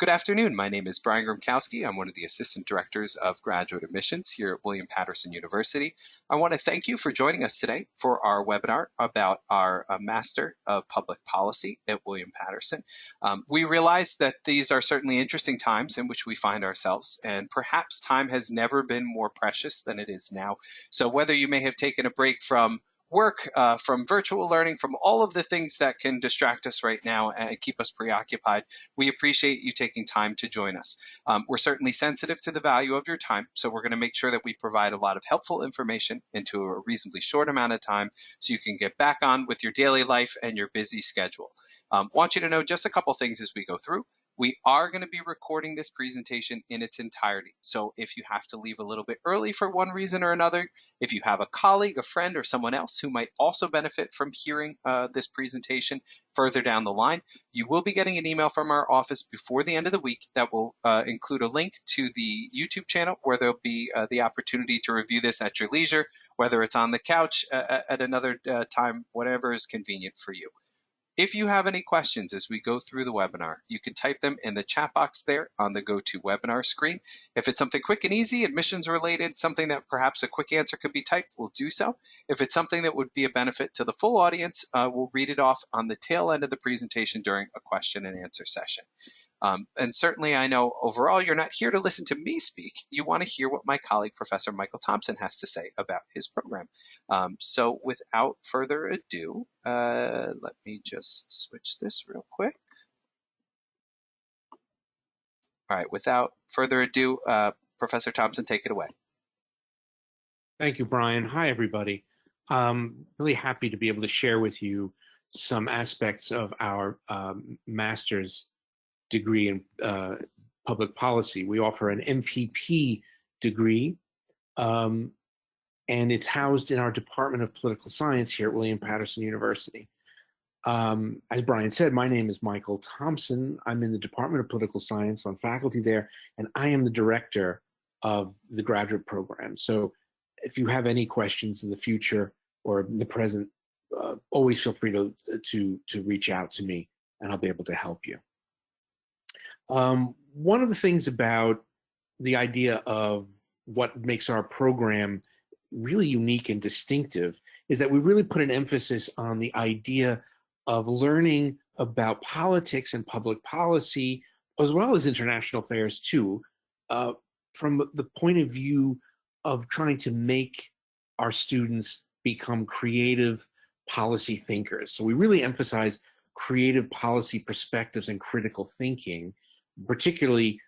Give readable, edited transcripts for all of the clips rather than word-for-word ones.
Good afternoon. My name is Brian Gromkowski. I'm one of the assistant directors of graduate admissions here at William Patterson University. I want to thank you for joining us today for our webinar about our Master of Public Policy at William Patterson. We realize that these are certainly interesting times in which we find ourselves, and perhaps time has never been more precious than it is now. So whether you may have taken a break from work, from virtual learning, from all of the things that can distract us right now and keep us preoccupied, we appreciate you taking time to join us. We're certainly sensitive to the value of your time, so we're going to make sure that we provide a lot of helpful information into a reasonably short amount of time so you can get back on with your daily life and your busy schedule. Want you to know just a couple things as we go through. We are going to be recording this presentation in its entirety. So if you have to leave a little bit early for one reason or another, if you have a colleague, a friend, or someone else who might also benefit from hearing this presentation further down the line, you will be getting an email from our office before the end of the week that will include a link to the YouTube channel where there'll be the opportunity to review this at your leisure, whether it's on the couch at another time, whatever is convenient for you. If you have any questions as we go through the webinar, you can type them in the chat box there on the GoToWebinar screen. If it's something quick and easy, admissions related, something that perhaps a quick answer could be typed, we'll do so. If it's something that would be a benefit to the full audience, we'll read it off on the tail end of the presentation during a question and answer session. And certainly I know overall you're not here to listen to me speak. You want to hear what my colleague, Professor Michael Thompson, has to say about his program. So without further ado, let me just switch this real quick. All right, without further ado, Professor Thompson, take it away. Thank you, Brian. Hi, everybody. Really happy to be able to share with you some aspects of our master's degree in public policy. We offer an MPP degree, and it's housed in our Department of Political Science here at William Patterson University. As Brian said, my name is Michael Thompson. I'm in the Department of Political Science on faculty there, and I am the director of the graduate program. So if you have any questions in the future or in the present, always feel free to reach out to me, and I'll be able to help you. One of the things about the idea of what makes our program really unique and distinctive is that we really put an emphasis on the idea of learning about politics and public policy, as well as international affairs too, from the point of view of trying to make our students become creative policy thinkers. So we really emphasize creative policy perspectives and critical thinking, particularly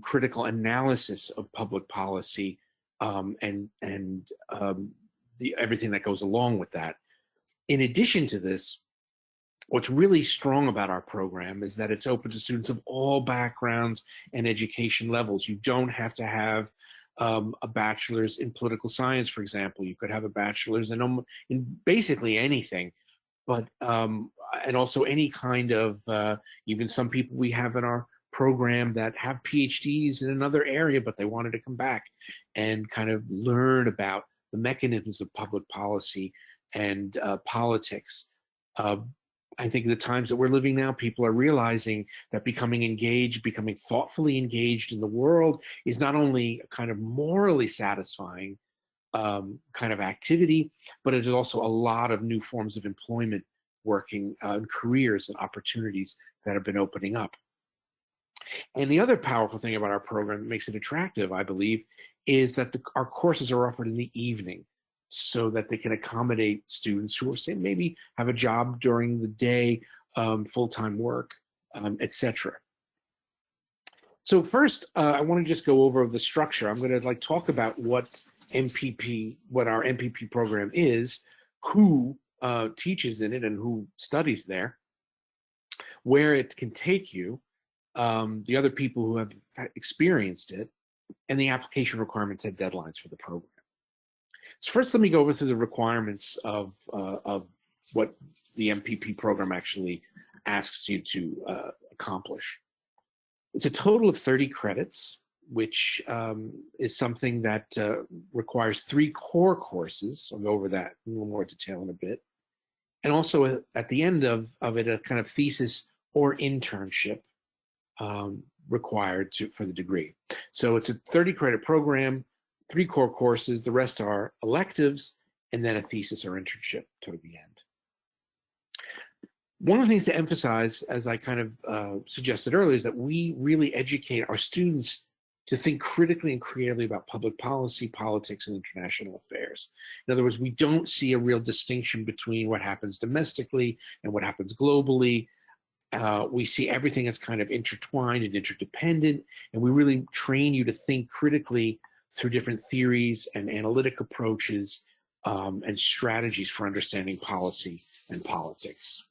critical analysis of public policy and everything that goes along with that. In addition to this, what's really strong about our program is that it's open to students of all backgrounds and education levels. You don't have to have a bachelor's in political science, for example. You could have a bachelor's in basically anything, but and also any kind of, even some people we have in our program that have PhDs in another area, but they wanted to come back and kind of learn about the mechanisms of public policy and politics. I think the times that we're living now, people are realizing that becoming engaged, becoming thoughtfully engaged in the world is not only a kind of morally satisfying kind of activity, but it is also a lot of new forms of employment, working careers and opportunities that have been opening up. And the other powerful thing about our program that makes it attractive, I believe, is that our courses are offered in the evening so that they can accommodate students who are, say, maybe have a job during the day, full-time work, etc. So first, I want to just go over the structure. I'm going to talk about what our MPP program is, who teaches in it and who studies there, where it can take you, the other people who have experienced it, and the application requirements and deadlines for the program. So first, let me go over through the requirements of what the MPP program actually asks you to accomplish. It's a total of 30 credits, which is something that requires 3 core courses. I'll go over that in a little more detail in a bit. And also at the end of it, a kind of thesis or internship, required for the degree. So it's a 30 credit program, 3 core courses, the rest are electives, and then a thesis or internship toward the end. One of the things to emphasize, as I kind of suggested earlier, is that we really educate our students to think critically and creatively about public policy, politics, and international affairs. In other words, we don't see a real distinction between what happens domestically and what happens globally. We see everything as kind of intertwined and interdependent, and we really train you to think critically through different theories and analytic approaches and strategies for understanding policy and politics.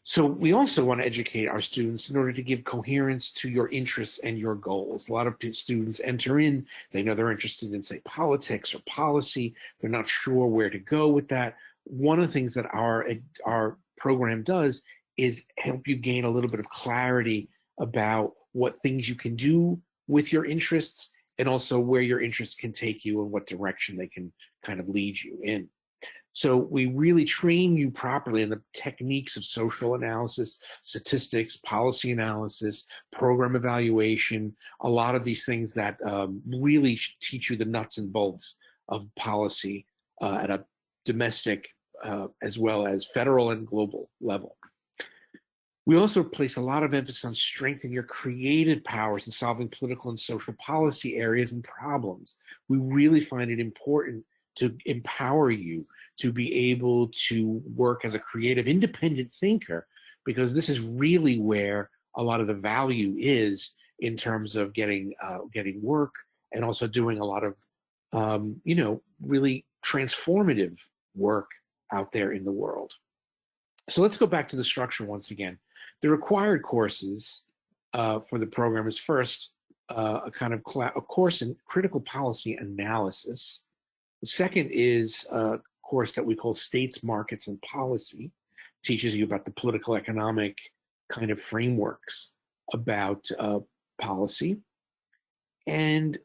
So we also want to educate our students in order to give coherence to your interests and your goals. A lot of students enter in, they know they're interested in, say, politics or policy. They're not sure where to go with that. One of the things that our program does is help you gain a little bit of clarity about what things you can do with your interests and also where your interests can take you and what direction they can kind of lead you in. So we really train you properly in the techniques of social analysis, statistics, policy analysis, program evaluation, a lot of these things that really teach you the nuts and bolts of policy at a domestic as well as federal and global level. We also place a lot of emphasis on strengthening your creative powers in solving political and social policy areas and problems. We really find it important to empower you to be able to work as a creative, independent thinker, because this is really where a lot of the value is in terms of getting work and also doing a lot of, really transformative work out there in the world. So let's go back to the structure once again. The required courses for the program is first a course in critical policy analysis. The second is a course that we call States, Markets, and Policy. It teaches you about the political economic kind of frameworks about policy. And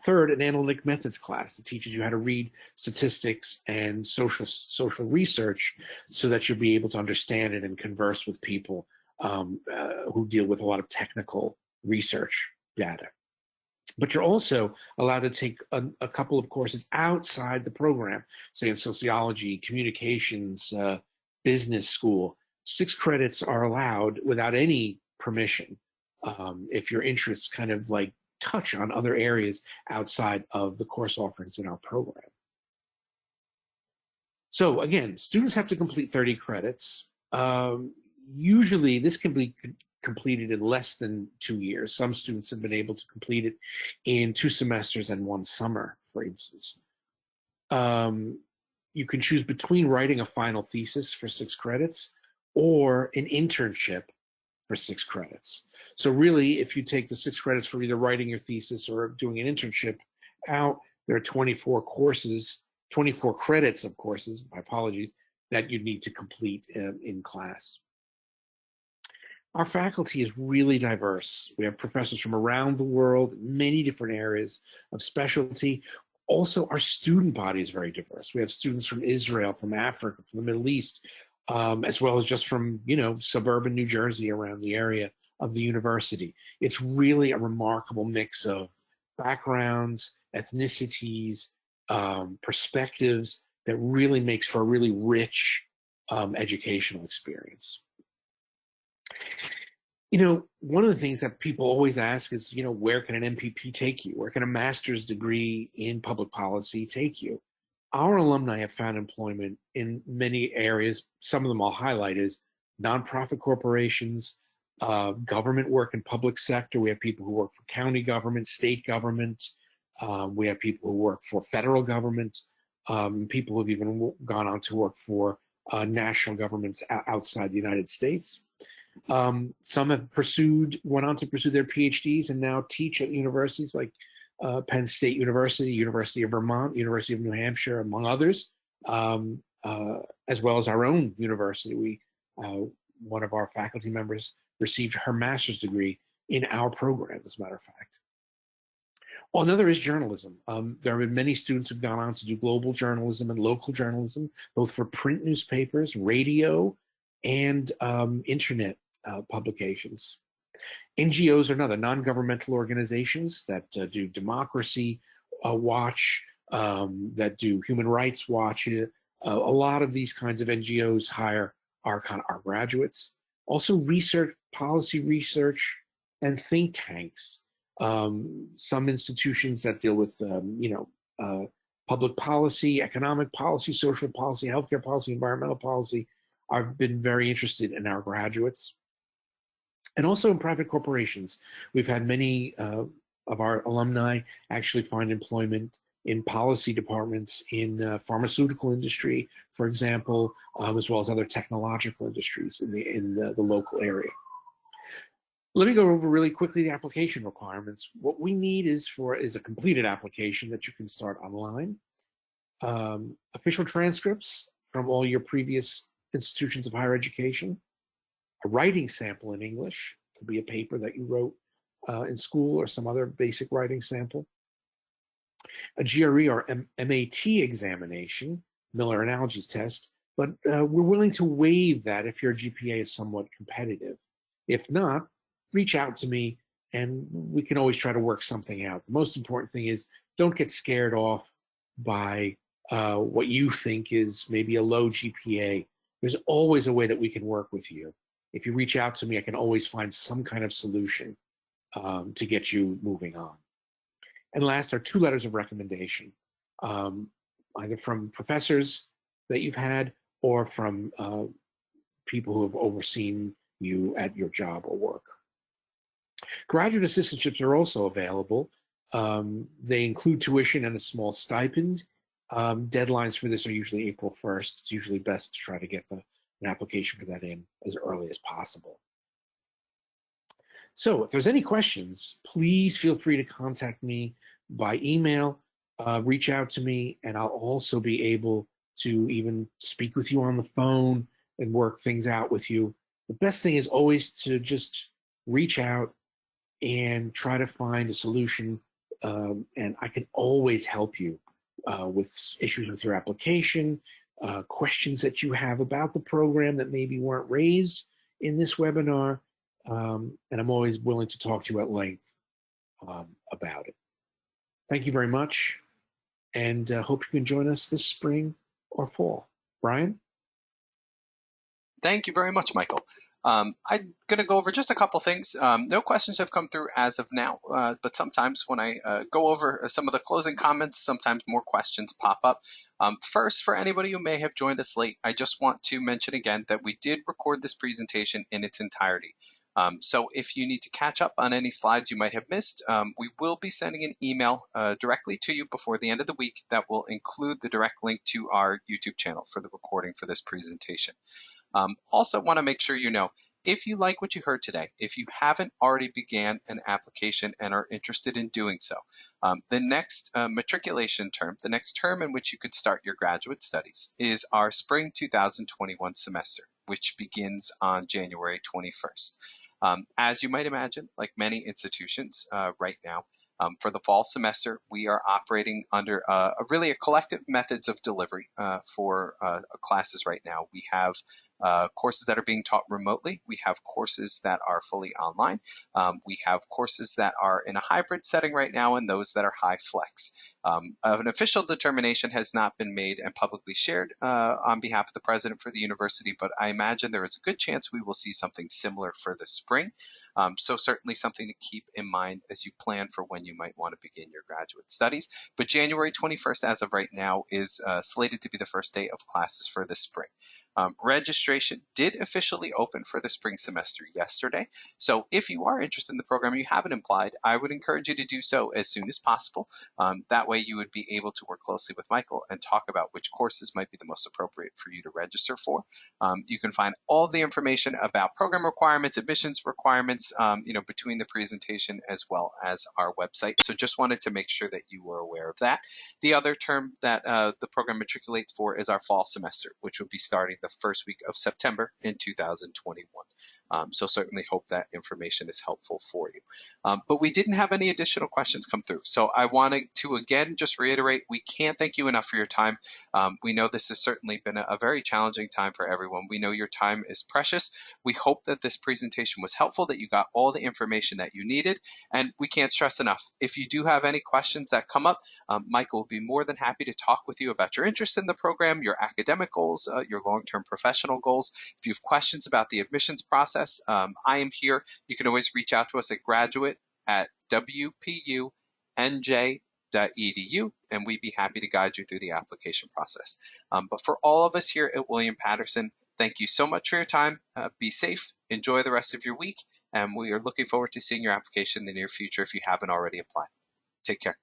third, an analytic methods class that teaches you how to read statistics and social research so that you'll be able to understand it and converse with people who deal with a lot of technical research data. But you're also allowed to take a couple of courses outside the program, say in sociology, communications, business school. 6 credits are allowed without any permission if your interests kind of like touch on other areas outside of the course offerings in our program. So again, students have to complete 30 credits. Usually this can be completed in less than 2 years. Some students have been able to complete it in 2 semesters and 1 summer, for instance. You can choose between writing a final thesis for 6 credits or an internship for 6 credits. So really, if you take the 6 credits for either writing your thesis or doing an internship out, there are 24 courses, 24 credits of courses, my apologies, that you need to complete in class. Our faculty is really diverse. We have professors from around the world, many different areas of specialty. Also, our student body is very diverse. We have students from Israel, from Africa, from the Middle East, as well as just from, suburban New Jersey around the area of the university. It's really a remarkable mix of backgrounds, ethnicities, perspectives that really makes for a really rich educational experience. One of the things that people always ask is, where can an MPP take you? Where can a master's degree in public policy take you? Our alumni have found employment in many areas. Some of them I'll highlight is nonprofit corporations, government work in public sector. We have people who work for county government, state government. We have people who work for federal government. People who have even gone on to work for national governments outside the United States. Some have went on to pursue their PhDs and now teach at universities like Penn State University, University of Vermont, University of New Hampshire, among others, as well as our own university. One of our faculty members received her master's degree in our program, as a matter of fact. Another is journalism. There have been many students who've gone on to do global journalism and local journalism, both for print newspapers, radio, and internet publications. NGOs are another, non-governmental organizations that do democracy watch, that do human rights watch. A lot of these kinds of NGOs hire our graduates. Also, research, policy research, and think tanks. Some institutions that deal with, public policy, economic policy, social policy, healthcare policy, environmental policy, have been very interested in our graduates. And also in private corporations. We've had many of our alumni actually find employment in policy departments in pharmaceutical industry, for example, as well as other technological industries in the local area. Let me go over really quickly the application requirements. What we need is a completed application that you can start online, official transcripts from all your previous institutions of higher education, a writing sample in English, could be a paper that you wrote in school or some other basic writing sample, a GRE or MAT examination, Miller Analogies test, but we're willing to waive that if your GPA is somewhat competitive. If not, reach out to me and we can always try to work something out. The most important thing is don't get scared off by what you think is maybe a low GPA. There's always a way that we can work with you. If you reach out to me, I can always find some kind of solution to get you moving on. And last are 2 letters of recommendation, either from professors that you've had or from people who have overseen you at your job or work. Graduate assistantships are also available. They include tuition and a small stipend. Deadlines for this are usually April 1st. It's usually best to try to get an application for that in as early as possible. So if there's any questions, please feel free to contact me by email, reach out to me, and I'll also be able to even speak with you on the phone and work things out with you. The best thing is always to just reach out and try to find a solution, and I can always help you with issues with your application, questions that you have about the program that maybe weren't raised in this webinar, and I'm always willing to talk to you at length about it. Thank you very much, and hope you can join us this spring or fall. Brian? Thank you very much, Michael. I'm going to go over just a couple things. No questions have come through as of now, but sometimes when I go over some of the closing comments, sometimes more questions pop up. First, for anybody who may have joined us late, I just want to mention again that we did record this presentation in its entirety. So if you need to catch up on any slides you might have missed, we will be sending an email directly to you before the end of the week that will include the direct link to our YouTube channel for the recording for this presentation. Also want to make sure you know, if you like what you heard today, if you haven't already began an application and are interested in doing so, the next matriculation term, the next term in which you could start your graduate studies is our spring 2021 semester, which begins on January 21st. As you might imagine, like many institutions right now, for the fall semester, we are operating under really a collective methods of delivery for classes right now. We have courses that are being taught remotely. We have courses that are fully online. We have courses that are in a hybrid setting right now and those that are high flex. An official determination has not been made and publicly shared on behalf of the president for the university, but I imagine there is a good chance we will see something similar for the spring. So certainly something to keep in mind as you plan for when you might want to begin your graduate studies. But January 21st, as of right now, is slated to be the first day of classes for the spring. Registration did officially open for the spring semester yesterday. So if you are interested in the program, you haven't applied, I would encourage you to do so as soon as possible. That way you would be able to work closely with Michael and talk about which courses might be the most appropriate for you to register for. You can find all the information about program requirements, admissions requirements, between the presentation as well as our website. So just wanted to make sure that you were aware of that. The other term that the program matriculates for is our fall semester, which will be starting the first week of September in 2021. So certainly hope that information is helpful for you. But we didn't have any additional questions come through. So I wanted to again just reiterate, we can't thank you enough for your time. We know this has certainly been a very challenging time for everyone. We know your time is precious. We hope that this presentation was helpful, that you got all the information that you needed. And we can't stress enough, if you do have any questions that come up, Michael will be more than happy to talk with you about your interest in the program, your academic goals, your long-term professional goals. If you have questions about the admissions process, I am here. You can always reach out to us at graduate@wpunj.edu, and we'd be happy to guide you through the application process. But for all of us here at William Patterson, thank you so much for your time. Be safe, enjoy the rest of your week, and we are looking forward to seeing your application in the near future if you haven't already applied. Take care.